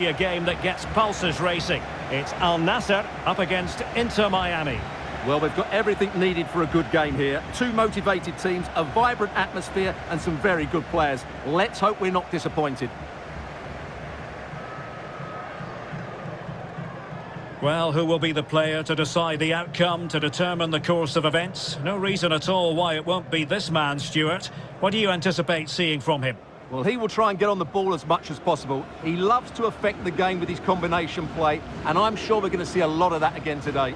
A game that gets pulses racing. It's Al-Nassr up against Inter Miami. Well, we've got everything needed for a good game here. Two motivated teams, a vibrant atmosphere and some very good players. Let's hope we're not disappointed. Well, who will be the player to decide the outcome, to determine the course of events? No reason at all why it won't be this man, Stuart. What do you anticipate seeing from him? Well, he will try and get on the ball as much as possible. He loves to affect the game with his combination play, and I'm sure we're going to see a lot of that again today.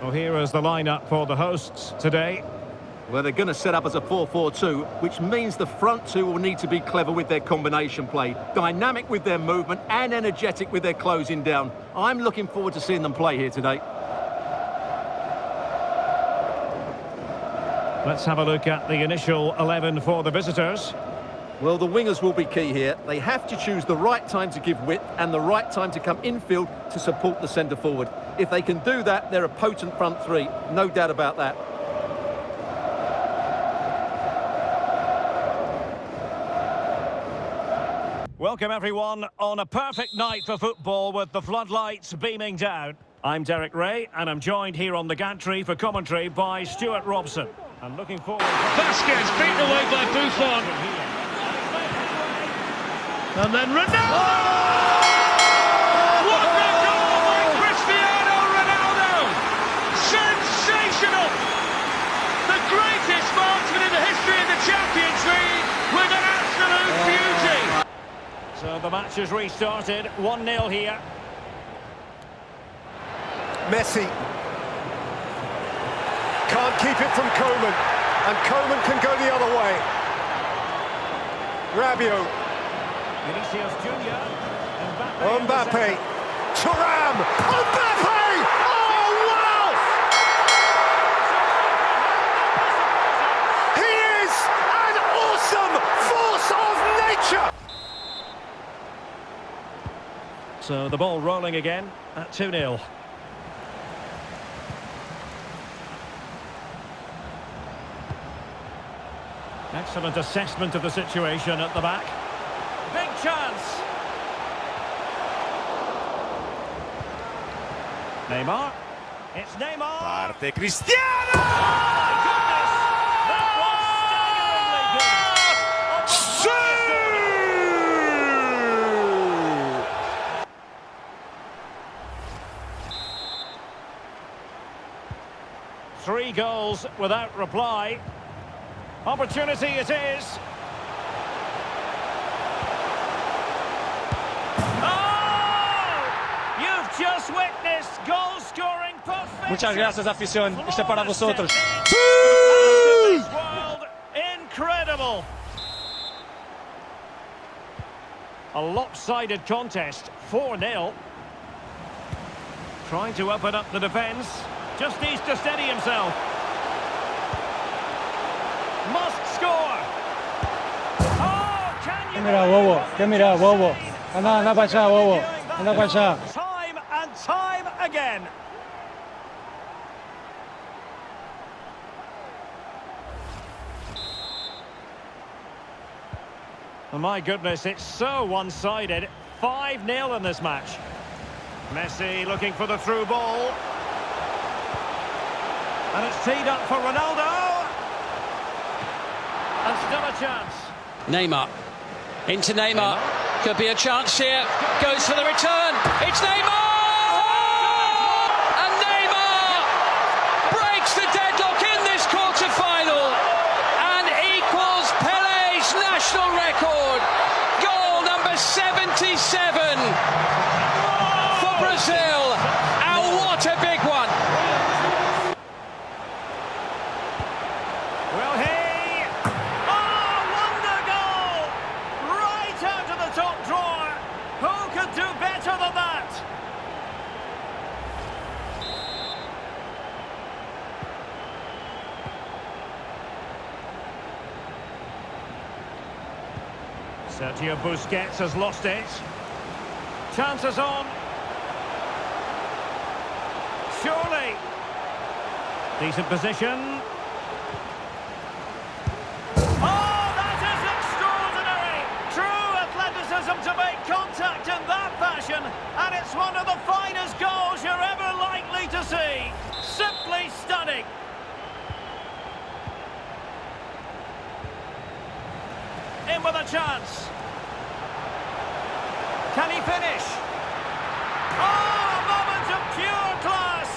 Well, here is the lineup for the hosts today. Well, they're going to set up as a 4-4-2, which means the front two will need to be clever with their combination play, dynamic with their movement and energetic with their closing down. I'm looking forward to seeing them play here today. Let's have a look at the initial 11 for the visitors. Well, the wingers will be key here. They have to choose the right time to give width and the right time to come infield to support the centre forward. If they can do that, they're a potent front three, no doubt about that. Welcome everyone on a perfect night for football with the floodlights beaming down. I'm Derek Ray and I'm joined here on the gantry for commentary by Stuart Robson. I'm looking forward to... Vasquez beaten away by Buffon. And then Ronaldo! What a goal by Cristiano Ronaldo! Sensational! The greatest marksman in the history of the Champions League with an absolute beauty! So the match has restarted, 1-0 here. Messi can't keep it from Coman, and Coman can go the other way. Rabiot. Vinicius Junior. Mbappe. Thuram. Mbappe! Oh, wow! He is an awesome force of nature! So the ball rolling again at 2-0. Excellent assessment of the situation at the back. Big chance. Neymar. It's Neymar. Parte Cristiano! Oh, my goodness! That was staggeringly good. 3 goals without reply. Opportunity it is. Oh! You've just witnessed goal-scoring perfection. Muchas gracias, afición. Este para vosotros. This world, incredible. A lopsided contest, 4-0. Trying to open up the defence. Just needs to steady himself. Must score. Oh, can you... ¿Qué mira, bobo? Anda para allá, bobo. Anda para allá. Time and time again. Oh, my goodness, it's so one-sided. 5-0 in this match. Messi looking for the through ball. And it's teed up for Ronaldo. And still a chance. Neymar. Into Neymar. Could be a chance here. Goes for the return. It's Neymar! And Neymar breaks the deadlock in this quarter-final and equals Pele's national record. Goal number 77 for Brazil. And what a big one. Well, wonder goal! Right out of the top drawer. Who could do better than that? Sergio Busquets has lost it. Chances on. Surely Decent position. Oh, that is extraordinary! True athleticism to make contact in that fashion, and it's one of the finest goals you're ever likely to see. Simply stunning. In with a chance. Can he finish? Oh, a moment of pure class.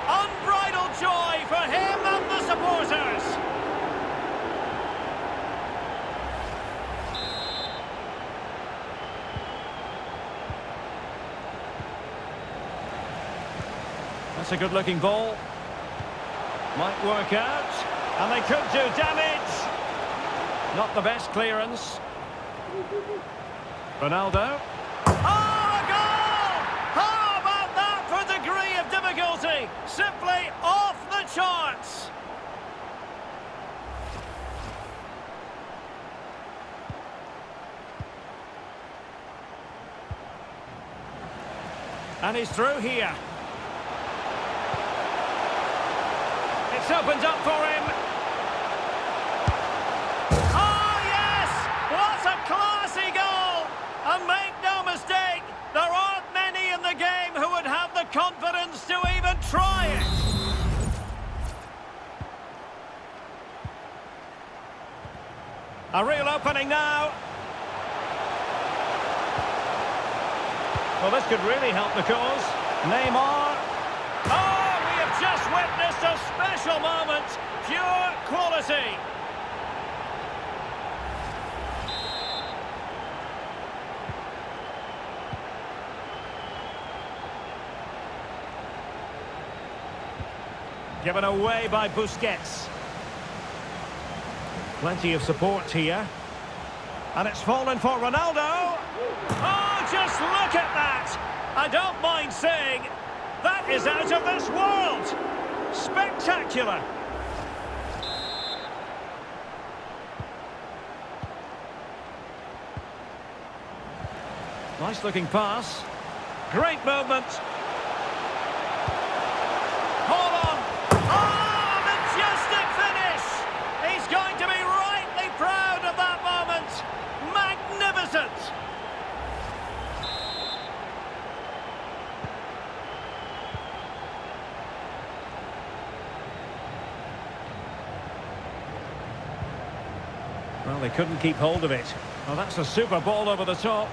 Unbridled joy for him and the supporters. That's a good-looking ball. Might work out. And they could do damage. Not the best clearance. Ronaldo. Oh, a goal! How about that for degree of difficulty? Simply off the charts. And he's through here. It's opened up for him. Oh, yes! What a classy goal! And make no mistake, there aren't many in the game who would have the confidence to even try it. A real opening now. Well, this could really help the cause. Neymar. Oh, we have just witnessed a special moment. Pure quality. Given away by Busquets. Plenty of support here. And it's fallen for Ronaldo. Oh, just look at that. I don't mind saying, that is out of this world. Spectacular. Nice looking pass. Great movement. Hold on. Oh, majestic finish. He's going to be rightly proud of that moment. Magnificent. Well, they couldn't keep hold of it. Well, that's a super ball over the top.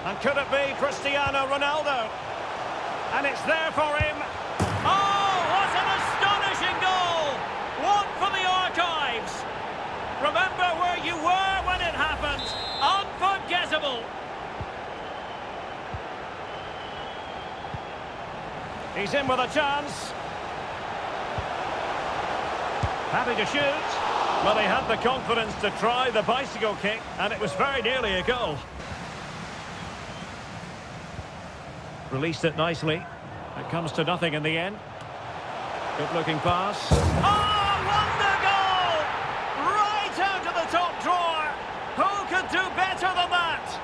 And could it be Cristiano Ronaldo? And it's there for him. Oh, what an astonishing goal! One for the archives. Remember where you were when it happened. Unforgettable. He's in with a chance. Happy to shoot. Well, he had the confidence to try the bicycle kick, and it was very nearly a goal. Released it nicely. It comes to nothing in the end. Good-looking pass. Oh, wonder goal! Right out of the top drawer. Who could do better than that?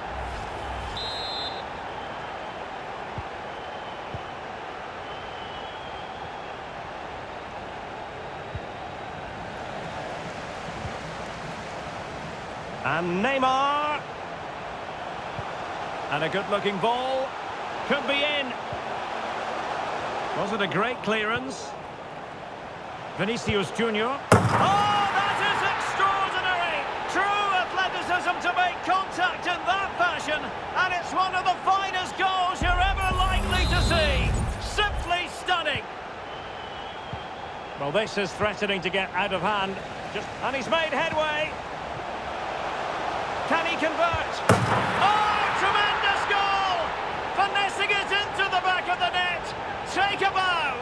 And Neymar. And a good-looking ball. Could be in. Was it a great clearance? Vinicius Junior. Oh, that is extraordinary! True athleticism to make contact in that fashion, and it's one of the finest goals you're ever likely to see. Simply stunning. Well, this is threatening to get out of hand. And he's made headway. Can he convert? Oh, tremendous goal! Finessing it into the back of the net. Take a bow.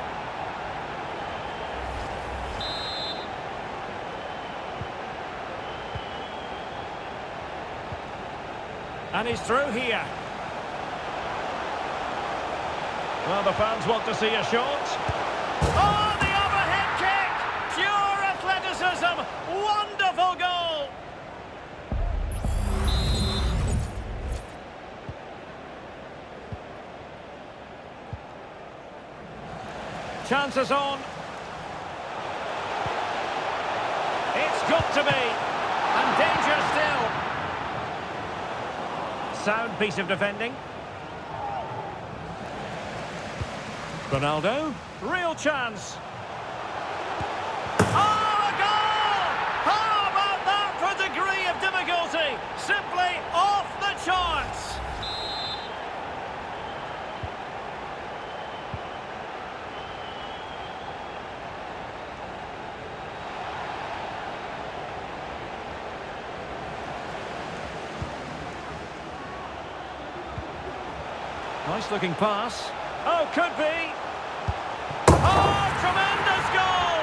And he's through here. Well, the fans want to see a shot. Oh, the overhead kick! Pure athleticism! Wonderful goal! Chances on. It's got to be. And danger still. Sound piece of defending. Ronaldo, real chance. Oh, a goal! How about that for degree of difficulty? Simply off the charts. Nice looking pass. Oh, could be. Oh, tremendous goal!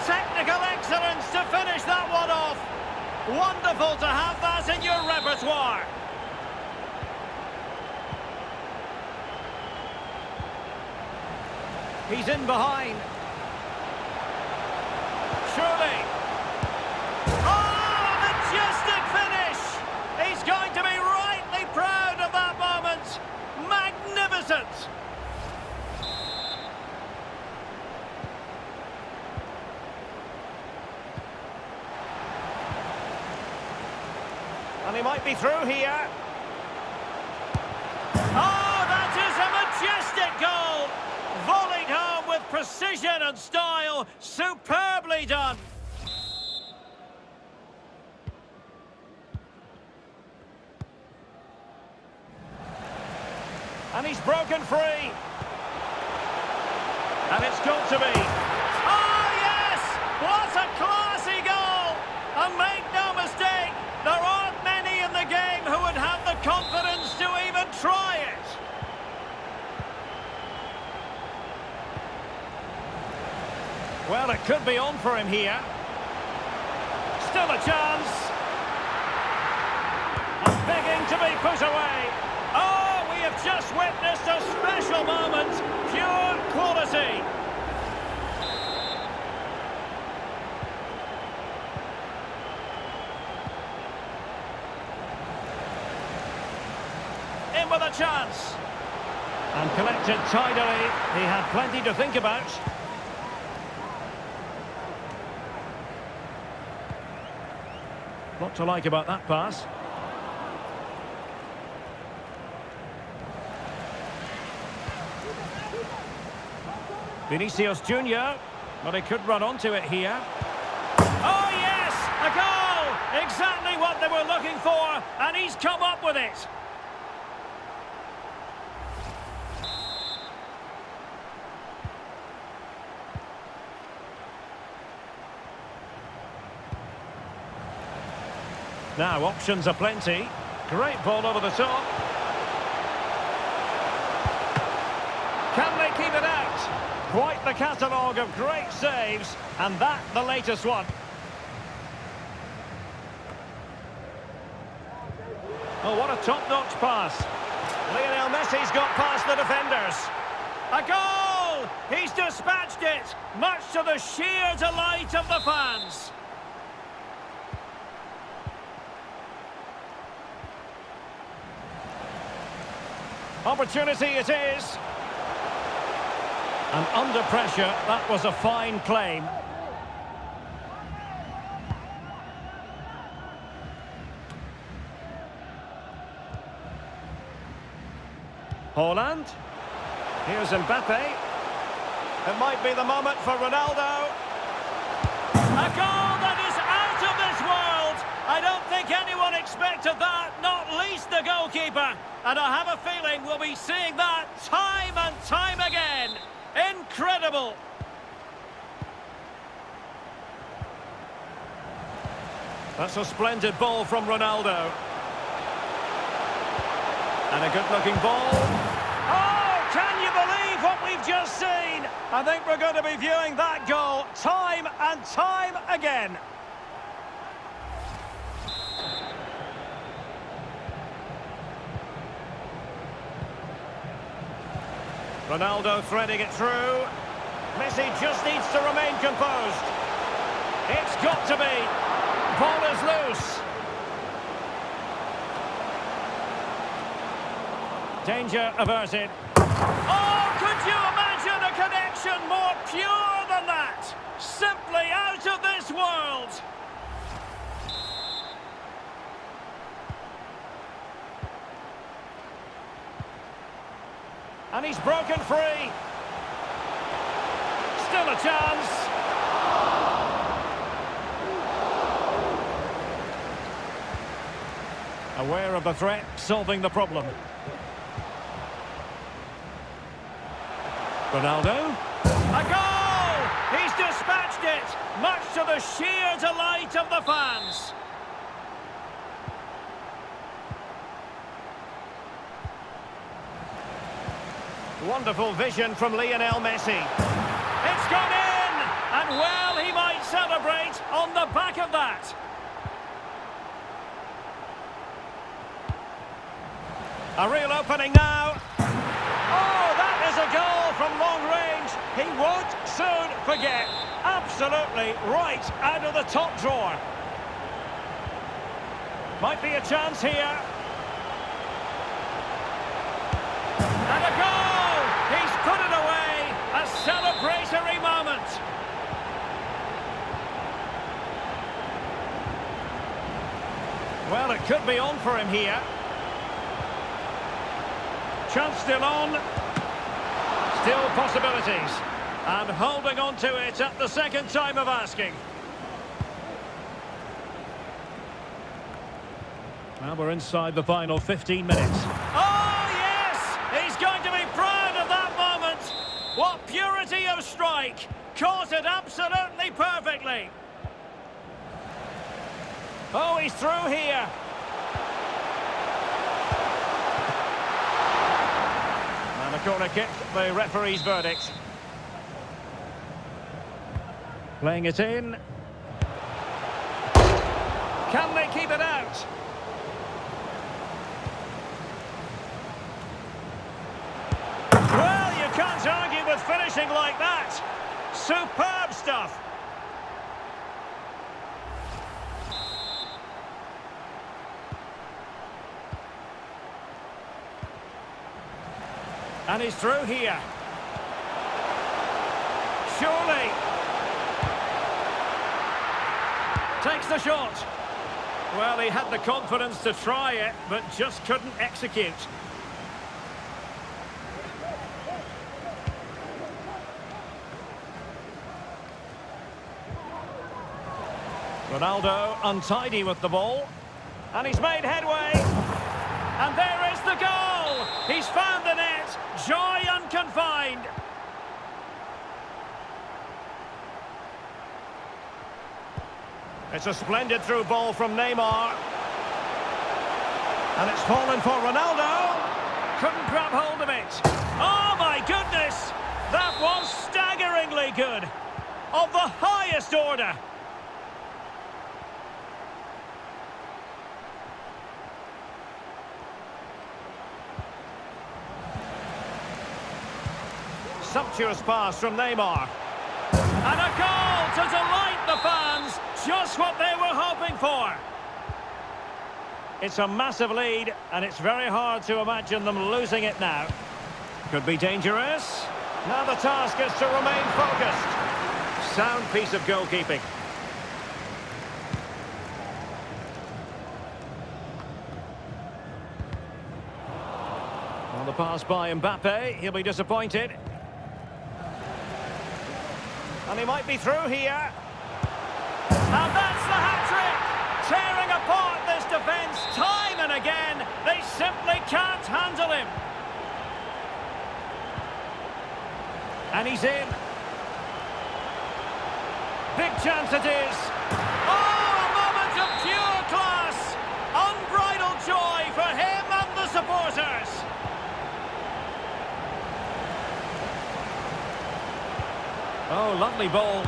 Technical excellence to finish that one off. Wonderful to have that in your repertoire. He's in behind. Surely. Oh, majestic finish! He's going to be rightly proud of that moment. Magnificent! And he might be through here. Oh, that is a majestic goal! Volleyed home with precision and style. Superbly done. And he's broken free. And it's got to be. Oh, yes! What a classy goal! And make no mistake, there aren't many in the game who would have the confidence to even try it. Well, it could be on for him here. Still a chance. And begging to be put away. Oh, we have just witnessed a special moment. Pure quality. In with a chance. And collected tidily. He had plenty to think about. What to like about that pass. Vinicius Junior, but he could run onto it here. Oh yes, a goal! Exactly what they were looking for, and he's come up with it. Now, options are plenty. Great ball over the top. Can they keep it out? Quite the catalogue of great saves, and that the latest one. Oh, what a top-notch pass. Lionel Messi's got past the defenders. A goal! He's dispatched it, much to the sheer delight of the fans. Opportunity it is. And under pressure, that was a fine claim. Haaland. Here's Mbappe. It might be the moment for Ronaldo. A goal that is out of this world. I don't think anyone expected that, not least the goalkeeper. And I have a feeling we'll be seeing that time and time again. Incredible. That's a splendid ball from Ronaldo. And a good-looking ball. Oh, can you believe what we've just seen? I think we're going to be viewing that goal time and time again. Ronaldo threading it through. Messi just needs to remain composed. It's got to be. Ball is loose. Danger averted. Oh, could you imagine a connection more pure than that? Simply out of this world. And he's broken free. Still a chance. Aware of the threat, solving the problem. Ronaldo. A goal! He's dispatched it, much to the sheer delight of the fans. Wonderful vision from Lionel Messi. It's gone in! And well, he might celebrate on the back of that. A real opening now. Oh, that is a goal from long range. He won't soon forget. Absolutely right out of the top drawer. Might be a chance here. And a goal! He's put it away. A celebratory moment. Well, it could be on for him here. Chance still on. Still possibilities. And holding on to it at the second time of asking. Well, we're inside the final 15 minutes. Oh, yes! He's going to be proud of that moment. What purity of strike. Caught it absolutely perfectly. Oh, he's through here. And a corner kick, the referee's verdict. Playing it in. Can they keep it out? Well, you can't argue with finishing like that. Superb stuff. And he's through here. Surely. Takes the shot. Well, he had the confidence to try it, but just couldn't execute. Ronaldo untidy with the ball. And he's made headway. And there is the goal! He's found the net. Joy unconfined. It's a splendid through ball from Neymar. And it's fallen for Ronaldo. Couldn't grab hold of it. Oh my goodness! That was staggeringly good. Of the highest order. Sumptuous pass from Neymar. And a goal to delight the fans. Just what they were hoping for. It's a massive lead, and it's very hard to imagine them losing it now. Could be dangerous. Now the task is to remain focused. Sound piece of goalkeeping. On the pass by Mbappe, he'll be disappointed. And he might be through here. And that's the hat-trick! Tearing apart this defence time and again. They simply can't handle him. And he's in. Big chance it is. Oh, a moment of pure class. Unbridled joy for him and the supporters. Oh, lovely ball.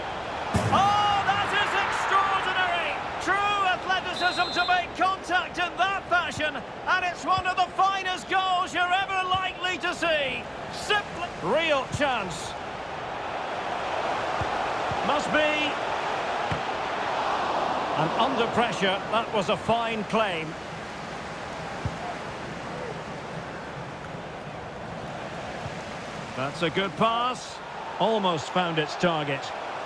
Oh, that is extraordinary! True athleticism to make contact in that fashion, and it's one of the finest goals you're ever likely to see. Simply real chance. Must be. And under pressure, that was a fine claim. That's a good pass. Almost found its target,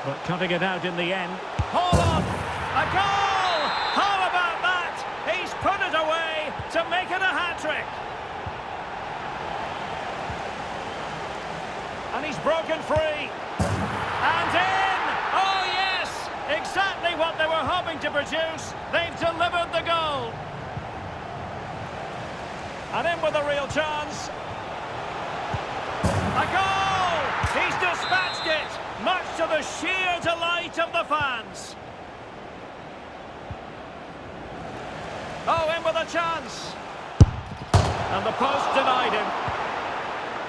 but cutting it out in the end. Hold on! A goal! How about that? He's put it away to make it a hat-trick. And he's broken free. And in! Oh, yes! Exactly what they were hoping to produce. They've delivered the goal. And in with a real chance. A goal! He's dispatched it, much to the sheer delight of the fans. Oh, in with a chance. And the post denied him.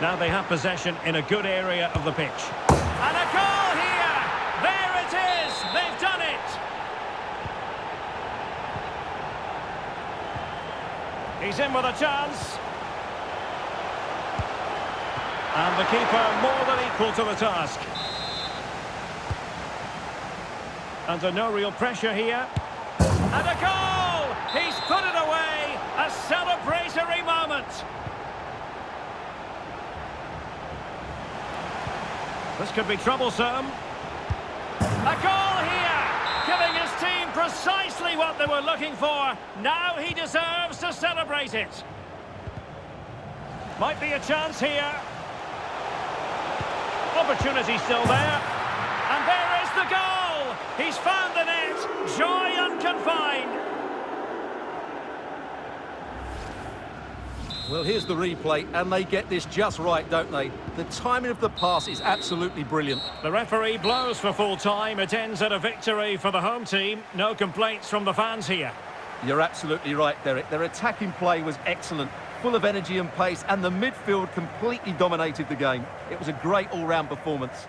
Now they have possession in a good area of the pitch. And a goal here! There it is! They've done it! He's in with a chance. And the keeper more than equal to the task. Under no real pressure here. And a goal! He's put it away! A celebratory moment! This could be troublesome. A goal here! Giving his team precisely what they were looking for. Now he deserves to celebrate it. Might be a chance here. Opportunity still there. And there is the goal! He's found the net. Joy unconfined. Well, here's the replay, and they get this just right, don't they? The timing of the pass is absolutely brilliant. The referee blows for full time. It ends at a victory for the home team. No complaints from the fans here. You're absolutely right, Derek. Their attacking play was excellent, full of energy and pace, and the midfield completely dominated the game. It was a great all-round performance.